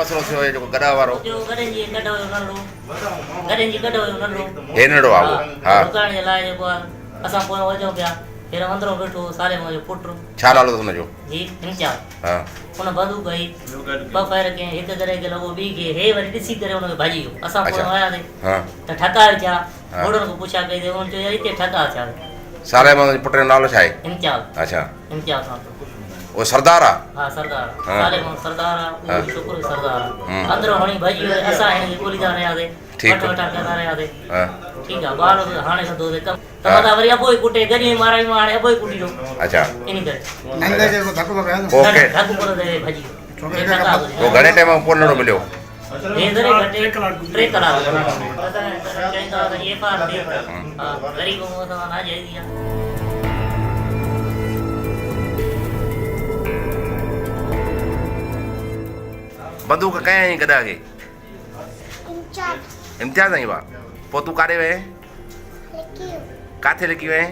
मसलो थियो है जो गड़ा वारो जो गॾनि जी गॾो नंढो गॾनि जी गॾो नंढो हे नड़ो आ वो हां दुकान जे लाइ जेको आहे असां पोइ वञूं पिया फिर अंदरो वेठो साले मुंहिंजो पुटु छा नालो अथसि हुनजो जी इम्तियाज़ हां हुन बंदूक हई ॿ फायर कयईं हिकु करे के लॻो ॿी खे हे वरी ॾिसी करे हुनखे भाॼी वियो असां पोइ वियासीं हां त ठका थिया घोड़नि खां पुछा कई त हुन चयो हिते ठका थिया साले मुंहिंजे पुट जो नालो छा आहे इम्तियाज़ अच्छा इम्तियाज़ नालो वो सरदार आहे हाँ सरदार साले मोहम्मद सरदार आहे उहो छोकिरो सरदार आहे अंदरो हणी भॼी वियो असां हिन खे ॻोल्हींदा रहियासीं ठीकु वठा कंदा रहियासीं हां ठीकु आहे ॿार हाणे कंदोसीं कमु त मथां वरी अबो ई कुटे गॾी माराई मां हाणे अबो ई कुटी ॾो अच्छा इन करे नंढे जो धक्को पकड़ायो ओके ढक पर ते भॼी वो घणे टाइम में पोइ नड़ो मिलियो हे दरे घटे 3 कलाक चईंदा त ये पार ते हा ग़रीब असां ना जाइदी आहे बंदूक कंहिं आई गॾा खे इंचार्ज इम्तियाज़ आई हुआ पोइ तूं काॾे वए लिखियो काथे लिखी वए